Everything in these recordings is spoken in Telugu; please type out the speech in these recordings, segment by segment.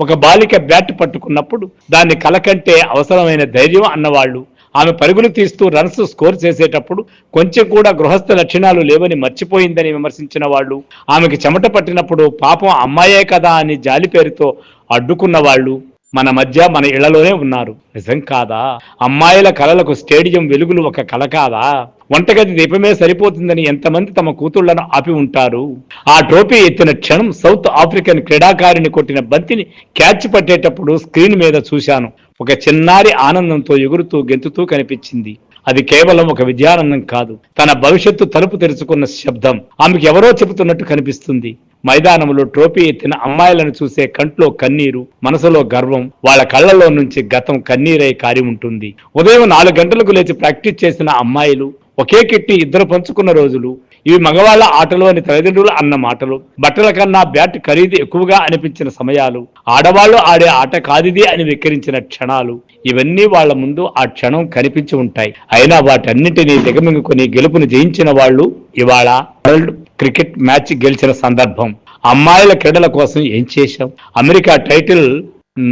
ఒక బాలిక బ్యాట్ పట్టుకున్నప్పుడు దాన్ని కలకంటే అవసరమైన ధైర్యం అన్నవాళ్లు, ఆమె పరుగులు తీస్తూ రన్స్ స్కోర్ చేసేటప్పుడు కొంచెం కూడా గృహస్థ లక్షణాలు లేవని మర్చిపోయిందని విమర్శించిన వాళ్ళు, ఆమెకి చెమట పట్టినప్పుడు పాపం అమ్మాయే కదా అని జాలి పేరుతో అడ్డుకున్న వాళ్ళు మన మధ్య మన ఇళ్లలోనే ఉన్నారు. నిజం కాదా? అమ్మాయిల కలలకు స్టేడియం వెలుగులు ఒక కల కాదా? వంటగది దీపమే సరిపోతుందని ఎంతమంది తమ కూతుళ్లను ఆపి ఉంటారు? ఆ ట్రోఫీ ఎత్తిన క్షణం సౌత్ ఆఫ్రికన్ క్రీడాకారిని కొట్టిన బంతిని క్యాచ్ పట్టేటప్పుడు స్క్రీన్ మీద చూశాను. ఒక చిన్నారి ఆనందంతో ఎగురుతూ గెంతుతూ కనిపించింది. అది కేవలం ఒక విద్యానందం కాదు, తన భవిష్యత్తు తలుపు తెరుచుకున్న శబ్దం. ఆమెకు ఎవరో చెబుతున్నట్టు కనిపిస్తుంది. మైదానంలో ట్రోఫీ ఎత్తిన అమ్మాయిలను చూసే కంట్లో కన్నీరు, మనసులో గర్వం, వాళ్ళ కళ్ళలో నుంచి గతం కన్నీరై కారి ఉంటుంది. ఉదయం 4 గంటలకు లేచి ప్రాక్టీస్ చేసిన అమ్మాయిలు, ఒకే కిట్ని ఇద్దరు పంచుకున్న రోజులు, ఇవి మగవాళ్ల ఆటలు అని తల్లిదండ్రులు అన్న మాటలు, బట్టల కన్నా బ్యాట్ ఖరీదు ఎక్కువగా అనిపించిన సమయాలు, ఆడవాళ్లు ఆడే ఆట కాదిది అని వెక్కిరించిన క్షణాలు, ఇవన్నీ వాళ్ల ముందు ఆ క్షణం కనిపించి ఉంటాయి. అయినా వాటన్నింటినీ దిగమింగుకొని గెలుపుని జయించిన వాళ్ళు ఇవాళ వరల్డ్ క్రికెట్ మ్యాచ్ గెలిచిన సందర్భం. అమ్మాయిల క్రీడల కోసం ఏం చేశాం? అమెరికా టైటిల్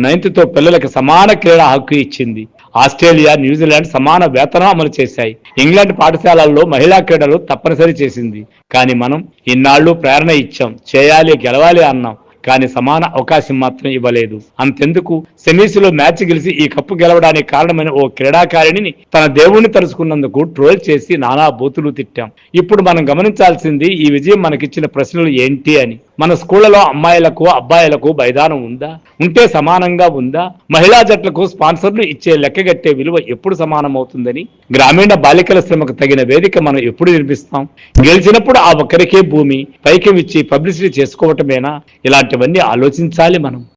9తో పిల్లలకు సమాన క్రీడా హక్కు ఇచ్చింది. ఆస్ట్రేలియా, న్యూజిలాండ్ సమాన వేతనం అమలు చేశాయి. ఇంగ్లాండ్ పాఠశాలల్లో మహిళా క్రీడలు తప్పనిసరి చేసింది. కానీ మనం ఇన్నాళ్లు ప్రేరణ ఇచ్చాం, చేయాలి, గెలవాలి అన్నాం. కానీ సమాన అవకాశం మాత్రం ఇవ్వలేదు. అంతెందుకు, సెమీస్లో మ్యాచ్ గెలిచి ఈ కప్పు గెలవడానికి కారణమైన ఓ క్రీడాకారిణిని తన దేవుణ్ణి తలుచుకున్నందుకు ట్రోల్ చేసి నానా బూతులు తిట్టాం. ఇప్పుడు మనం గమనించాల్సింది ఈ విజయం మనకిచ్చిన ప్రశ్నలు ఏంటి అని. మన స్కూళ్లలో అమ్మాయిలకు అబ్బాయిలకు మైదానం ఉందా? ఉంటే సమానంగా ఉందా? మహిళా జట్లకు స్పాన్సర్లు ఇచ్చే లెక్కగట్టే విలువ ఎప్పుడు సమానం అవుతుందని, గ్రామీణ బాలికల శ్రమకు తగిన వేదిక మనం ఎప్పుడు నిర్మిస్తాం? గెలిచినప్పుడు ఆ ఒక్కరికే భూమి పైకి ఇచ్చి పబ్లిసిటీ చేసుకోవటమేనా? ఇలాంటివన్నీ ఆలోచించాలి మనం.